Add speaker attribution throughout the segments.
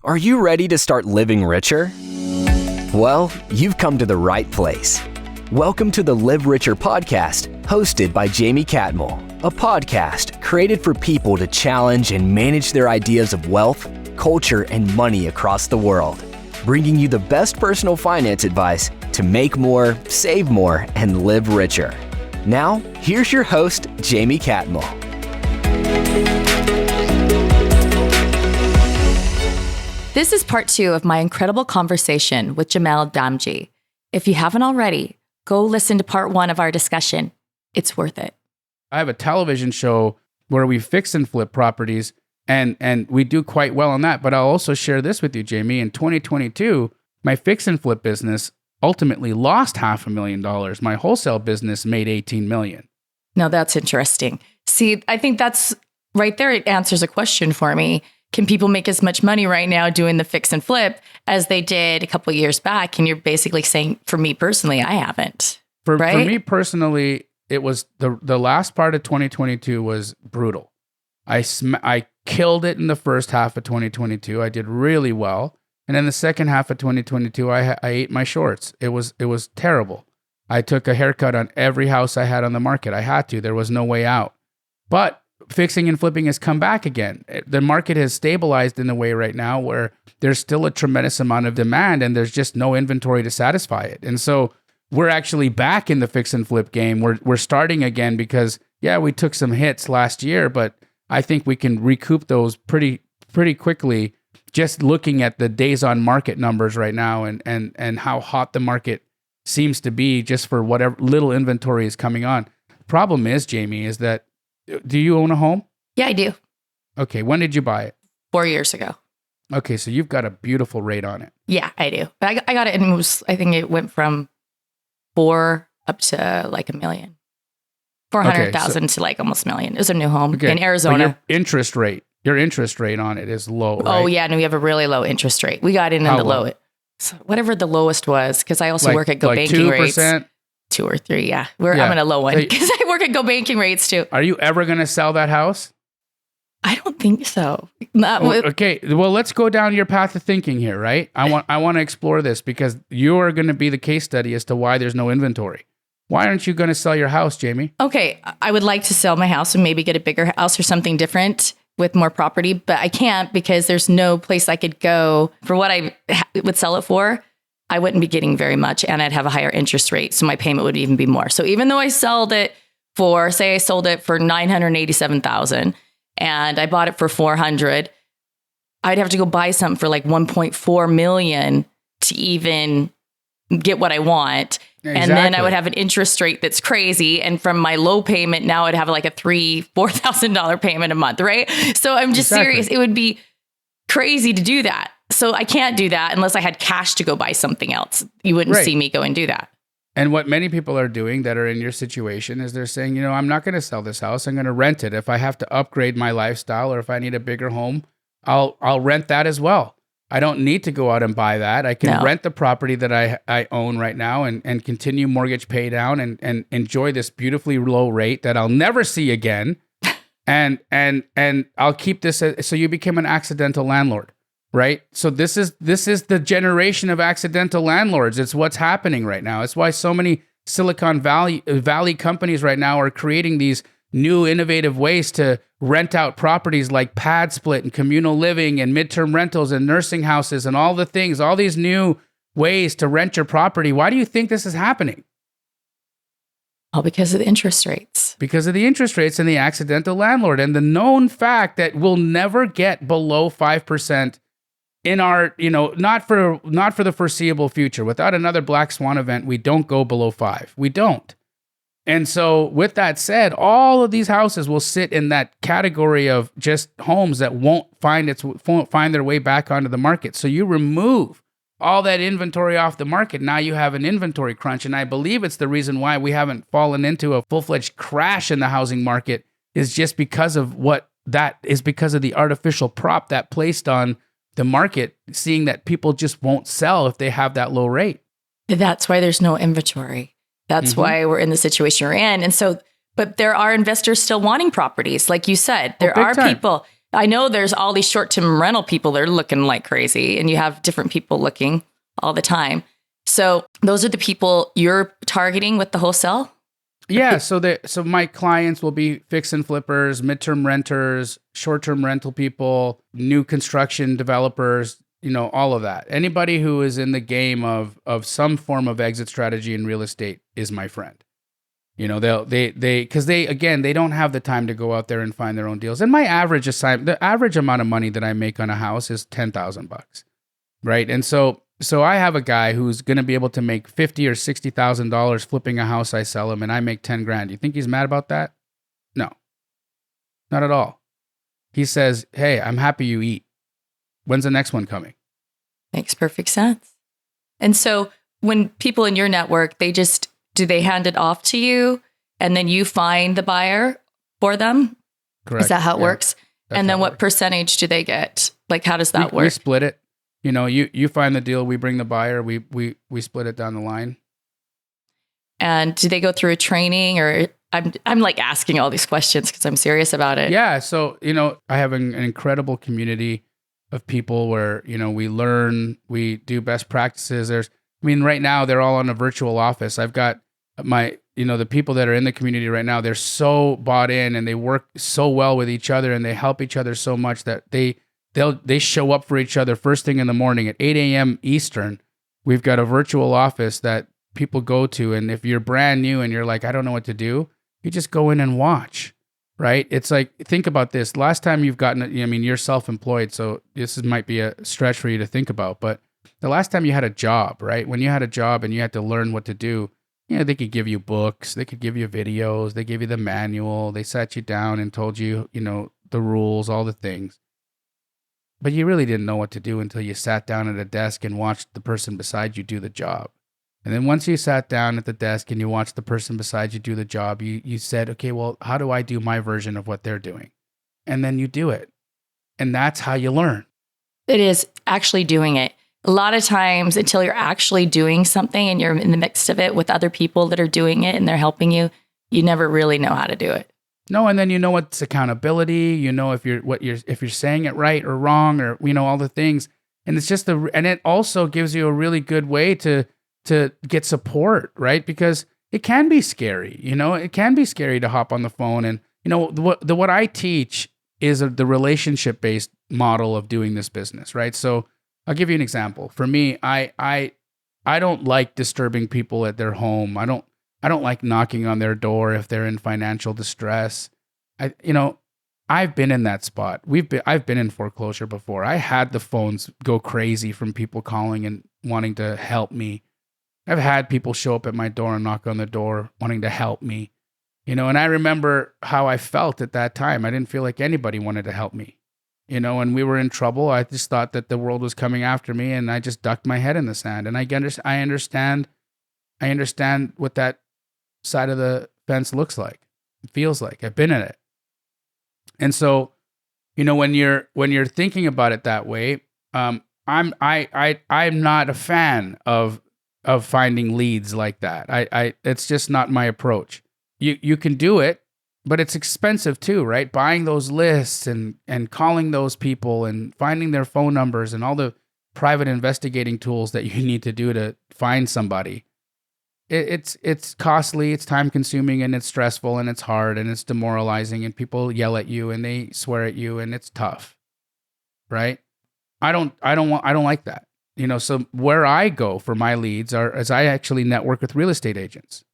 Speaker 1: Are you ready to start living richer? Well, you've come to the right place. Welcome to the Live Richer podcast, hosted by Jaime, a podcast created for people to challenge and manage their ideas of wealth, culture, and money across the world, bringing you the best personal finance advice to make more, save more, and live richer. Now, here's your host, Jaime Catmull.
Speaker 2: This is part 2 of my incredible conversation with Jamil Damji. If you haven't already, go listen to part 1 of our discussion. It's worth it.
Speaker 3: I have a television show where we fix and flip properties, and we do quite well on that. But I'll also share this with you, Jamie. In 2022, my fix and flip business ultimately lost $500,000. My wholesale business made $18 million.
Speaker 2: Now that's interesting. See, I think that's right there. It answers a question for me. Can people make as much money right now doing the fix and flip as they did a couple of years back? And you're basically saying, for me personally, I haven't.
Speaker 3: For
Speaker 2: right?
Speaker 3: me personally, it was the last part of 2022 was brutal. I killed it in the first half of 2022. I did really well. And in the second half of 2022, I ate my shorts. It was terrible. I took a haircut on every house I had on the market. I had to. There was no way out. But fixing and flipping has come back again. The market has stabilized in a way right now where there's still a tremendous amount of demand and there's just no inventory to satisfy it. And so we're actually back in the fix and flip game. We're starting again because, yeah, we took some hits last year, but I think we can recoup those pretty quickly just looking at the days on market numbers right now and how hot the market seems to be just for whatever little inventory is coming on. Problem is, Jamie, is that do you own a home?
Speaker 2: Yeah, I do.
Speaker 3: Okay. When did you buy it?
Speaker 2: 4 years ago.
Speaker 3: Okay. So you've got a beautiful rate on it.
Speaker 2: Yeah, I do. But I got it and I think it went from 4 up to like $1 million. 400,000 to like almost $1 million. It was a new home in Arizona.
Speaker 3: Your interest rate on it is low, right?
Speaker 2: Oh yeah. And we have a really low interest rate. We got in the low. So whatever the lowest was, because I also work at Go Banking 2%? Rates. 2 or 3, yeah. I'm in a low one because I work at Go Banking rates too.
Speaker 3: Are you ever going to sell that house?
Speaker 2: I don't think so.
Speaker 3: Okay, well, let's go down your path of thinking here, right? I want to explore this because you are going to be the case study as to why there's no inventory. Why aren't you going to sell your house, Jamie?
Speaker 2: Okay, I would like to sell my house and maybe get a bigger house or something different with more property, but I can't because there's no place I could go for what I would sell it for. I wouldn't be getting very much and I'd have a higher interest rate. So my payment would even be more. So even though I sold it for $987,000 and I bought it for $400,000, I'd have to go buy something for like $1.4 million to even get what I want. Exactly. And then I would have an interest rate that's crazy. And from my low payment, now I'd have like a $4,000 payment a month, right? So I'm just serious. It would be crazy to do that. So I can't do that unless I had cash to go buy something else. You wouldn't see me go and do that.
Speaker 3: And what many people are doing that are in your situation is they're saying, I'm not going to sell this house. I'm going to rent it. If I have to upgrade my lifestyle or if I need a bigger home, I'll rent that as well. I don't need to go out and buy that. I can rent the property that I own right now and continue mortgage pay down and enjoy this beautifully low rate that I'll never see again. and I'll keep this. So you became an accidental landlord. Right. So this is the generation of accidental landlords. It's what's happening right now. It's why so many Silicon Valley companies right now are creating these new innovative ways to rent out properties like pad split and communal living and midterm rentals and nursing houses and all the things, all these new ways to rent your property. Why do you think this is happening?
Speaker 2: All because of the interest rates.
Speaker 3: Because of the interest rates and the accidental landlord and the known fact that we'll never get below 5% in our, not for the foreseeable future. Without another black swan event, we don't go below 5. We don't. And so with that said, all of these houses will sit in that category of just homes that won't find their way back onto the market. So you remove all that inventory off the market. Now you have an inventory crunch. And I believe it's the reason why we haven't fallen into a full-fledged crash in the housing market is just because of because of the artificial prop that placed on the market, seeing that people just won't sell if they have that low rate.
Speaker 2: That's why there's no inventory. That's why we're in the situation we're in. And so, but there are investors still wanting properties. Like you said, there are people I know there's all these short-term rental people that are looking like crazy, and you have different people looking all the time. So those are the people you're targeting with the wholesale?
Speaker 3: Yeah. So my clients will be fix and flippers, midterm renters, short-term rental people, new construction developers, all of that. Anybody who is in the game of some form of exit strategy in real estate is my friend. Because they don't have the time to go out there and find their own deals. And the average amount of money that I make on a house is $10,000, right? And so I have a guy who's going to be able to make $50,000 or $60,000 flipping a house I sell him, and I make $10,000. You think he's mad about that? No, not at all. He says, "Hey, I'm happy you eat. When's the next one coming?"
Speaker 2: Makes perfect sense. And so when people in your network, do they hand it off to you and then you find the buyer for them?
Speaker 3: Correct.
Speaker 2: Is that how it works? And then what percentage do they get? Like, how does that work?
Speaker 3: We split it. You find the deal, we bring the buyer, we split it down the line.
Speaker 2: And do they go through a training, or I'm like asking all these questions because I'm serious about it.
Speaker 3: Yeah. So, I have an incredible community of people where, we learn, we do best practices. Right now they're all on a virtual office. I've got the people that are in the community right now, they're so bought in and they work so well with each other and they help each other so much that they show up for each other first thing in the morning at 8 a.m. Eastern. We've got a virtual office that people go to. And if you're brand new and you're like, I don't know what to do, you just go in and watch, right? It's like, think about this. Last time you've gotten, you're self-employed, so this might be a stretch for you to think about, but the last time you had a job, right? When you had a job and you had to learn what to do, they could give you books, they could give you videos, they gave you the manual, they sat you down and told you, the rules, all the things. But you really didn't know what to do until you sat down at a desk and watched the person beside you do the job. And then once you sat down at the desk and you watched the person beside you do the job, you said, okay, well, how do I do my version of what they're doing? And then you do it. And that's how you learn.
Speaker 2: It is actually doing it. A lot of times, until you're actually doing something and you're in the midst of it with other people that are doing it and they're helping you, you never really know how to do it.
Speaker 3: No, and then what's accountability, if you're saying it right or wrong, or all the things. And it's just and it also gives you a really good way to get support, right? Because it can be scary, it can be scary to hop on the phone. And what I teach is the relationship-based model of doing this business, right? So I'll give you an example. For me, I don't like disturbing people at their home. I don't like knocking on their door if they're in financial distress. I've been in that spot. I've been in foreclosure before. I had the phones go crazy from people calling and wanting to help me. I've had people show up at my door and knock on the door wanting to help me. And I remember how I felt at that time. I didn't feel like anybody wanted to help me. And we were in trouble. I just thought that the world was coming after me, and I just ducked my head in the sand. And I understand what that side of the fence looks like, feels like. I've been in it. And so, when you're thinking about it that way, I'm not a fan of finding leads like that. It's just not my approach. You can do it, but it's expensive too, right? Buying those lists and calling those people and finding their phone numbers and all the private investigating tools that you need to do to find somebody. It's costly, it's time consuming, and it's stressful, and it's hard, and it's demoralizing, and people yell at you and they swear at you, and it's tough, right? I don't like that. So where I go for my leads is I actually network with real estate agents,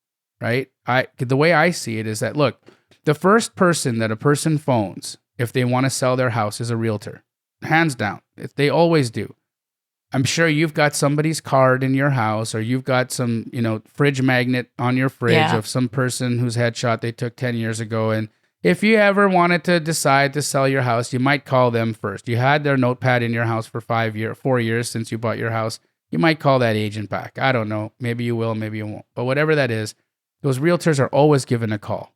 Speaker 3: right? The way I see it is that, look, the first person that a person phones if they want to sell their house is a realtor, hands down. They always do. I'm sure you've got somebody's card in your house, or you've got some, fridge magnet on your fridge of some person whose headshot they took 10 years ago. And if you ever wanted to decide to sell your house, you might call them first. You had their notepad in your house for 4 years since you bought your house. You might call that agent back. I don't know. Maybe you will, maybe you won't. But whatever that is, those realtors are always given a call.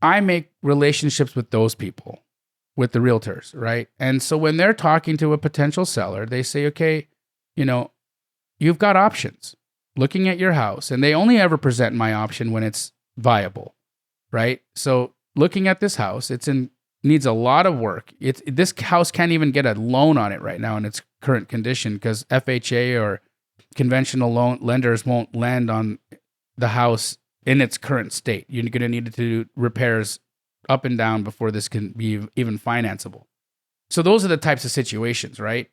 Speaker 3: I make relationships with those people, with the realtors, right? And so when they're talking to a potential seller, they say, okay, you've got options looking at your house, and they only ever present my option when it's viable, right? So looking at this house, it's in needs a lot of work. This house can't even get a loan on it right now in its current condition because FHA or conventional loan lenders won't lend on the house in its current state. You're going to need to do repairs up and down before this can be even financeable. So those are the types of situations, right?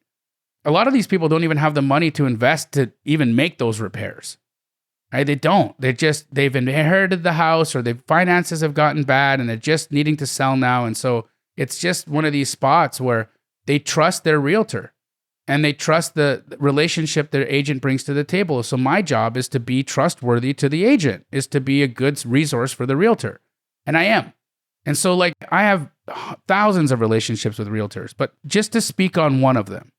Speaker 3: A lot of these people don't even have the money to invest to even make those repairs. Right? They don't. They've inherited the house, or their finances have gotten bad and they're just needing to sell now. And so it's just one of these spots where they trust their realtor and they trust the relationship their agent brings to the table. So my job is to be trustworthy to the agent, is to be a good resource for the realtor. And I am. And so like I have thousands of relationships with realtors, but just to speak on one of them.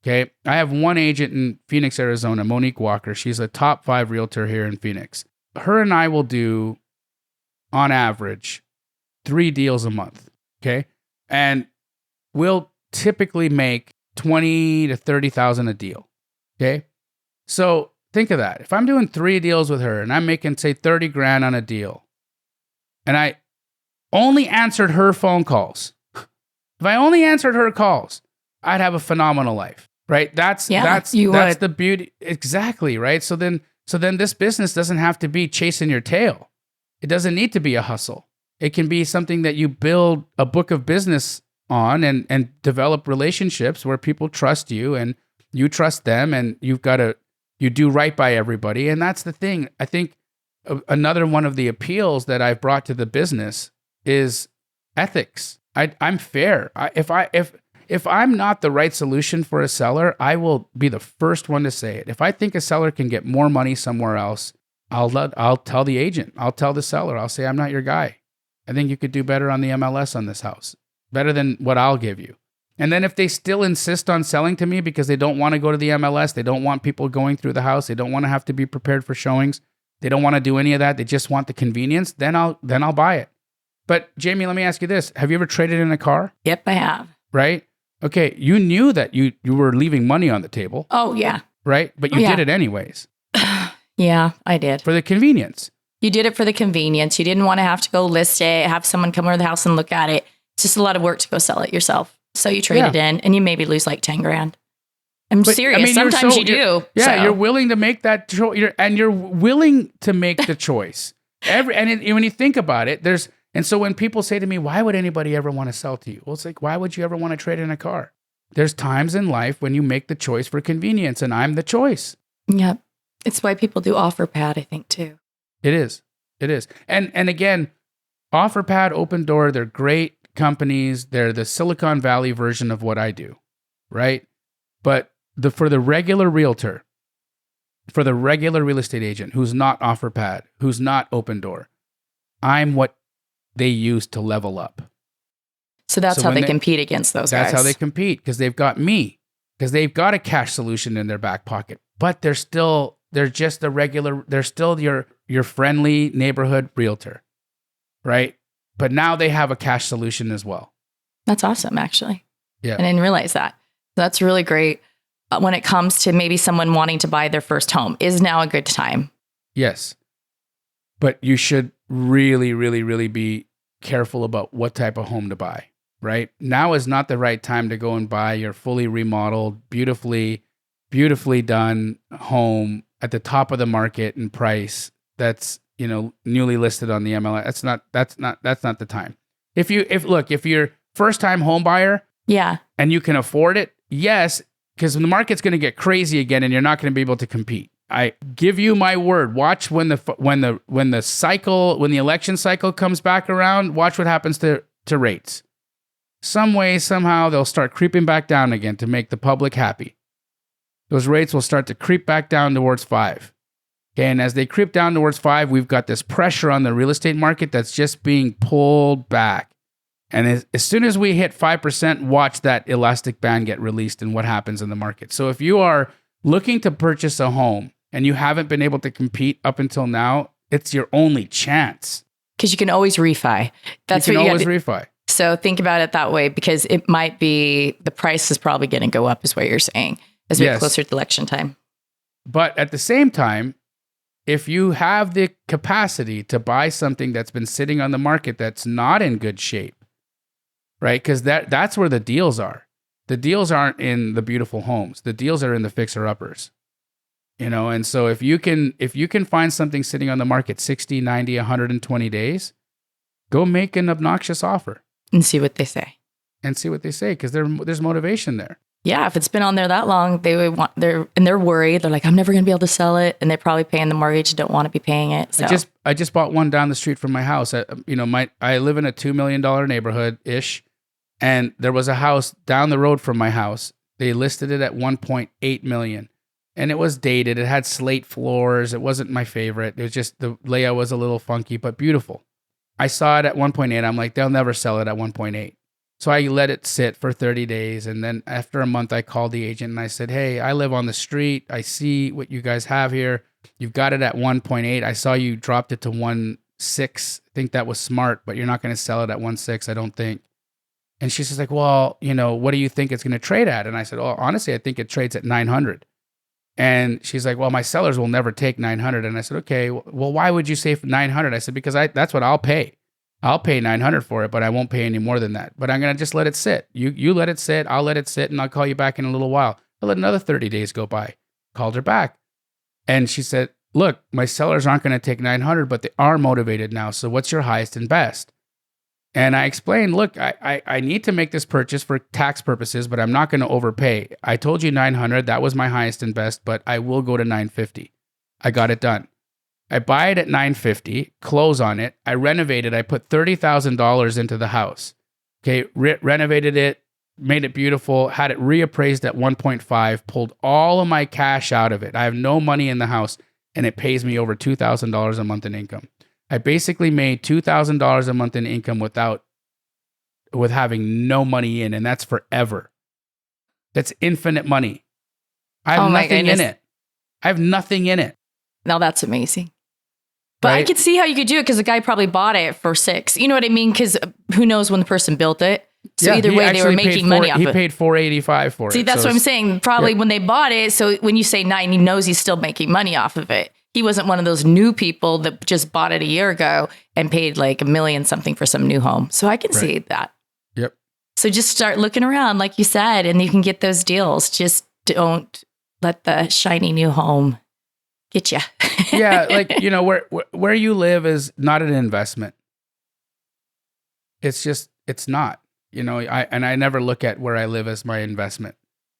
Speaker 3: Okay, I have one agent in Phoenix, Arizona, Monique Walker. She's a top 5 realtor here in Phoenix. Her and I will do, on average, 3 deals a month. Okay, and we'll typically make $20,000 to $30,000 a deal. Okay, so think of that. If I'm doing 3 deals with her and I'm making say $30,000 on a deal, and I only answered her phone calls, if I only answered her calls, I'd have a phenomenal life. Right? That's the beauty. Exactly. Right. So then this business doesn't have to be chasing your tail. It doesn't need to be a hustle. It can be something that you build a book of business on and develop relationships where people trust you and you trust them, and you do right by everybody. And that's the thing. I think another one of the appeals that I've brought to the business is ethics. I'm fair. If I'm not the right solution for a seller, I will be the first one to say it. If I think a seller can get more money somewhere else, I'll tell the agent. I'll tell the seller. I'll say, I'm not your guy. I think you could do better on the MLS on this house, better than what I'll give you. And then if they still insist on selling to me because they don't want to go to the MLS, they don't want people going through the house, they don't want to have to be prepared for showings, they don't want to do any of that, they just want the convenience, then I'll buy it. But Jamie, let me ask you this. Have you ever traded in a car?
Speaker 2: Yep, I have.
Speaker 3: Right? Okay, you knew that you were leaving money on the table.
Speaker 2: Oh, yeah.
Speaker 3: Right? But you did it anyways.
Speaker 2: Yeah, I did.
Speaker 3: For the convenience.
Speaker 2: You did it for the convenience. You didn't want to have to go list it, have someone come over the house and look at it. It's just a lot of work to go sell it yourself. So you trade it in and you maybe lose like $10,000. I'm serious. I mean, sometimes you do.
Speaker 3: Yeah, you're willing to make that choice. You're willing to make the choice. When you think about it, and so when people say to me, why would anybody ever want to sell to you? Well, it's like, why would you ever want to trade in a car? There's times in life when you make the choice for convenience, and I'm the choice.
Speaker 2: Yep. It's why people do OfferPad, I think, too.
Speaker 3: It is. And again, OfferPad, Open Door, they're great companies. They're the Silicon Valley version of what I do, right? But for the regular realtor, for the regular real estate agent who's not OfferPad, who's not Open Door, I'm what they use to level up.
Speaker 2: So that's how they compete against those guys.
Speaker 3: That's how they compete, because they've got me, because they've got a cash solution in their back pocket. But they're still your friendly neighborhood realtor, right? But now they have a cash solution as well.
Speaker 2: That's awesome, actually.
Speaker 3: Yeah.
Speaker 2: I didn't realize that. That's really great. When it comes to maybe someone wanting to buy their first home, is now a good time?
Speaker 3: Yes. But you should really, really, really be careful about what type of home to buy, right? Now is not the right time to go and buy your fully remodeled, beautifully done home at the top of the market in price that's, newly listed on the MLS. That's not the time. If you're first time home buyer,
Speaker 2: yeah,
Speaker 3: and you can afford it, yes, because the market's going to get crazy again and you're not going to be able to compete. I give you my word. Watch when the election cycle comes back around, watch what happens to rates. Some way, somehow, they'll start creeping back down again to make the public happy. Those rates will start to creep back down towards 5. Okay, and as they creep down towards 5, we've got this pressure on the real estate market that's just being pulled back. And as soon as we hit 5%, watch that elastic band get released and what happens in the market. So if you are looking to purchase a home and you haven't been able to compete up until now, it's your only chance.
Speaker 2: Because you can always refi.
Speaker 3: You can always refi.
Speaker 2: So think about it that way, because it might be the price is probably going to go up, is what you're saying, as we get closer to election time.
Speaker 3: But at the same time, if you have the capacity to buy something that's been sitting on the market that's not in good shape, right? Because that's where the deals are. The deals aren't in the beautiful homes. The deals are in the fixer-uppers. And so if you can find something sitting on the market 60, 90, 120 days, go make an obnoxious offer.
Speaker 2: And see what they say.
Speaker 3: Because there's motivation there.
Speaker 2: Yeah, if it's been on there that long, they're worried. They're like, I'm never going to be able to sell it, and they're probably paying the mortgage, don't want to be paying it. So.
Speaker 3: I just bought one down the street from my house. I live in a $2 million neighborhood ish, and there was a house down the road from my house. They listed it at 1.8 million, and it was dated. It had slate floors. It wasn't my favorite. It was just the layout was a little funky, but beautiful. I saw it at 1.8. I'm like, they'll never sell it at 1.8. So I let it sit for 30 days. And then after a month, I called the agent and I said, hey, I live on the street. I see what you guys have here. You've got it at 1.8. I saw you dropped it to 1.6. I think that was smart, but you're not going to sell it at 1.6, I don't think. And she's just like, well, what do you think it's going to trade at? And I said, well, honestly, I think it trades at 900. And she's like, well, my sellers will never take 900. And I said, okay, well, why would you say 900? I said, because that's what I'll pay. I'll pay 900 for it, but I won't pay any more than that. But I'm going to just let it sit. You let it sit. I'll let it sit, and I'll call you back in a little while. I let another 30 days go by. Called her back. And she said, look, my sellers aren't going to take 900, but they are motivated now. So what's your highest and best? And I explained, look, I need to make this purchase for tax purposes, but I'm not going to overpay. I told you 900. That was my highest and best, but I will go to 950. I got it done. I buy it at 950, close on it. I renovated. I put $30,000 into the house. Okay, renovated it, made it beautiful, had it reappraised at 1.5, pulled all of my cash out of it. I have no money in the house, and it pays me over $2,000 a month in income. I basically made $2,000 a month in income with having no money in, and that's forever. That's infinite money. I have nothing in it. I have nothing in it.
Speaker 2: Now that's amazing. But right? I could see how you could do it because the guy probably bought it for 6. You know what I mean? Because who knows when the person built it. So yeah, either way, they were making money off it.
Speaker 3: He paid $485 for it.
Speaker 2: See, that's what I'm saying. Probably when they bought it. So when you say 9, he knows he's still making money off of it. He wasn't one of those new people that just bought it a year ago and paid like $1 million something for some new home. So I can see that.
Speaker 3: Yep.
Speaker 2: So just start looking around, like you said, and you can get those deals. Just don't let the shiny new home get you.
Speaker 3: Yeah, like, where you live is not an investment. It's not. I never look at where I live as my investment.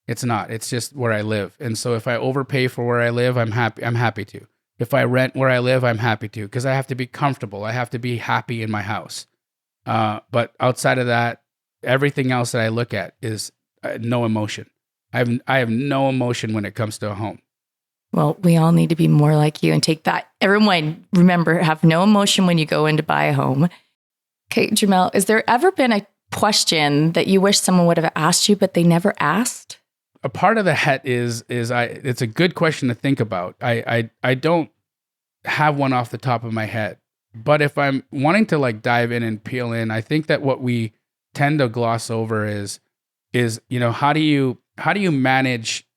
Speaker 3: It's not. It's just where I live. And so if I overpay for where I live, I'm happy to. If I rent where I live, I'm happy to, because I have to be comfortable. I have to be happy in my house. But outside of that, everything else that I look at is no emotion. I have no emotion when it comes to a home.
Speaker 2: Well, we all need to be more like you and take that. Everyone, remember, have no emotion when you go in to buy a home. Okay, Jamil, has there ever been a question that you wish someone would have asked you, but they never asked?
Speaker 3: A part of that is it's a good question to think about. I don't have one off the top of my head, but if I'm wanting to like dive in and peel in, I think that what we tend to gloss over is how do you manage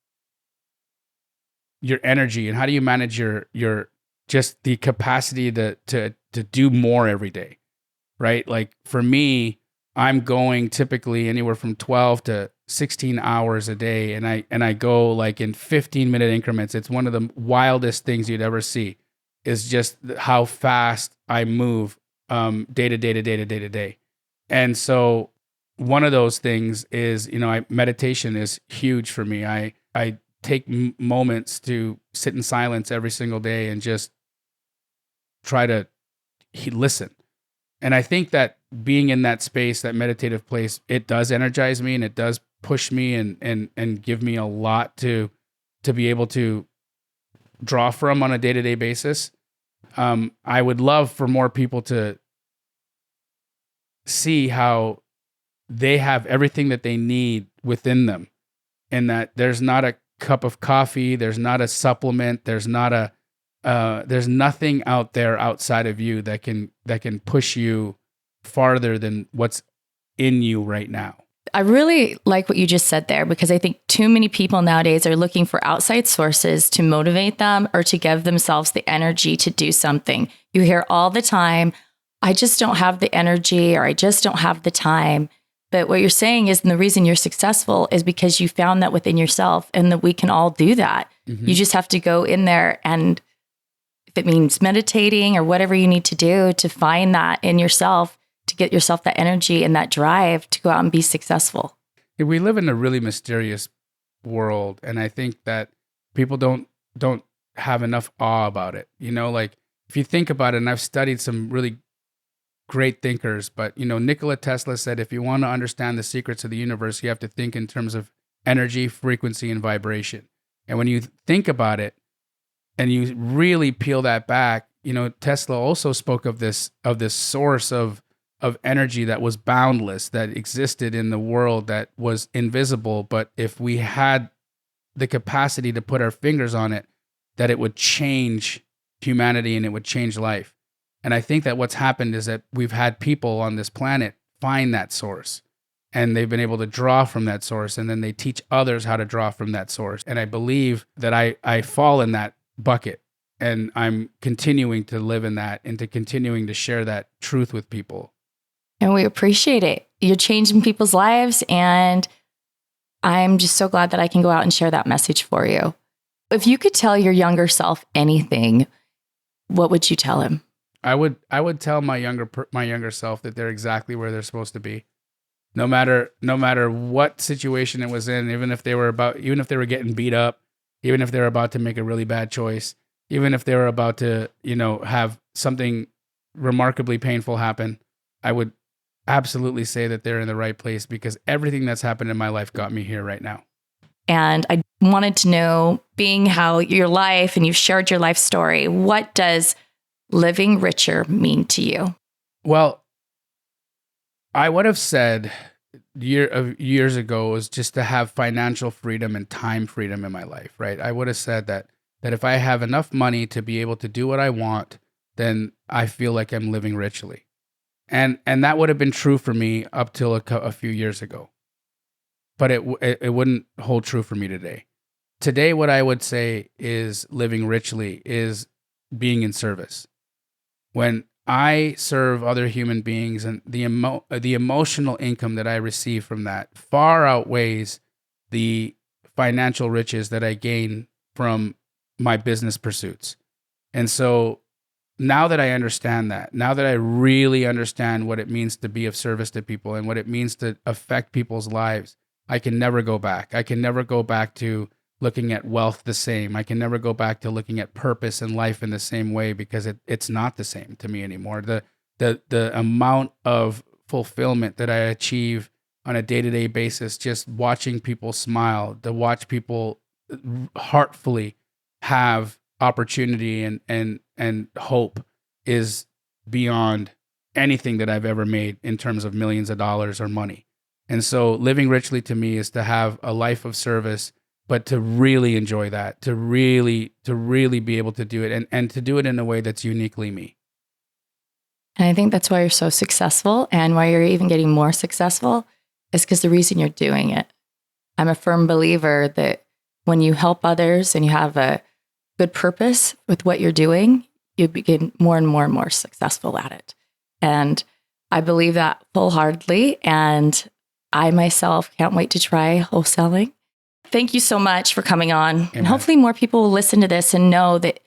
Speaker 3: your energy, and how do you manage your just the capacity to do more every day, right? Like for me, I'm going typically anywhere from 12 to 16 hours a day, and I go like in 15-minute increments. It's one of the wildest things you'd ever see, is just how fast I move day to day. And so one of those things is, meditation is huge for me. I take moments to sit in silence every single day and just try to listen. And I think that being in that space, that meditative place, it does energize me, and it does push me and give me a lot to be able to draw from on a day-to-day basis. I would love for more people to see how they have everything that they need within them, and that there's not a cup of coffee, there's not a supplement, there's nothing out there outside of you that can push you farther than what's in you right now.
Speaker 2: I really like what you just said there, because I think too many people nowadays are looking for outside sources to motivate them or to give themselves the energy to do something. You hear all the time, I just don't have the energy, or I just don't have the time. But what you're saying is, and the reason you're successful is because you found that within yourself, and that we can all do that. You just have to go in there, and if it means meditating or whatever you need to do to find that in yourself, to get yourself that energy and that drive to go out and be successful.
Speaker 3: We live in a really mysterious world, and I think that people don't have enough awe about it. Like if you think about it, and I've studied some really great thinkers, but Nikola Tesla said, if you want to understand the secrets of the universe, you have to think in terms of energy, frequency, and vibration. And when you think about it and you really peel that back, Tesla also spoke of this source of energy that was boundless, that existed in the world, that was invisible. But if we had the capacity to put our fingers on it, that it would change humanity and it would change life. And I think that what's happened is that we've had people on this planet find that source, and they've been able to draw from that source, and then they teach others how to draw from that source. And I believe that I fall in that bucket, and I'm continuing to live in that and to continuing to share that truth with people.
Speaker 2: And we appreciate it. You're changing people's lives, and I'm just so glad that I can go out and share that message for you. If you could tell your younger self anything, what would you tell him?
Speaker 3: I would tell my younger self that they're exactly where they're supposed to be. No matter what situation it was in, even if they were getting beat up, even if they were about to make a really bad choice, even if they were about to, have something remarkably painful happen, I would absolutely say that they're in the right place, because everything that's happened in my life got me here right now.
Speaker 2: And I wanted to know, being how your life, and you've shared your life story, what does living richer mean to you?
Speaker 3: Well, I would have said years ago was just to have financial freedom and time freedom in my life, right? I would have said that if I have enough money to be able to do what I want, then I feel like I'm living richly. And that would have been true for me up till a few years ago. But it wouldn't hold true for me today. Today, what I would say is living richly is being in service. When I serve other human beings, and the emotional income that I receive from that far outweighs the financial riches that I gain from my business pursuits. And so now that I understand that, now that I really understand what it means to be of service to people and what it means to affect people's lives, I can never go back. I can never go back to looking at wealth the same. I can never go back to looking at purpose in life in the same way, because it's not the same to me anymore. The amount of fulfillment that I achieve on a day-to-day basis, just watching people smile, to watch people heartfully have opportunity and hope, is beyond anything that I've ever made in terms of millions of dollars or money. And so living richly to me is to have a life of service, but to really enjoy that, to really be able to do it, and to do it in a way that's uniquely me.
Speaker 2: And I think that's why you're so successful, and why you're even getting more successful is because the reason you're doing it. I'm a firm believer that when you help others and you have a good purpose with what you're doing, you begin more and more successful at it. And I believe that full-heartedly, and I myself can't wait to try wholesaling. Thank you so much for coming on. Amen. And hopefully more people will listen to this and know that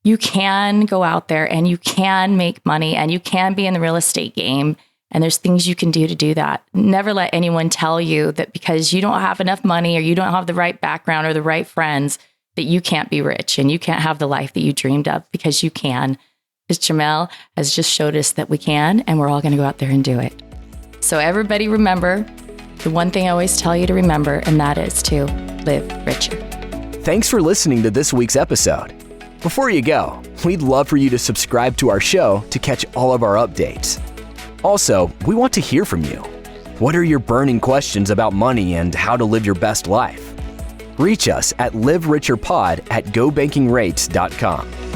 Speaker 2: you can go out there and you can make money and you can be in the real estate game. And there's things you can do to do that. Never let anyone tell you that because you don't have enough money or you don't have the right background or the right friends, that you can't be rich and you can't have the life that you dreamed of, because you can. Because Jamil has just showed us that we can, and we're all going to go out there and do it. So everybody remember the one thing I always tell you to remember, and that is to live richer.
Speaker 1: Thanks for listening to this week's episode. Before you go, we'd love for you to subscribe to our show to catch all of our updates. Also, we want to hear from you. What are your burning questions about money and how to live your best life? Reach us at livericherpod@gobankingrates.com.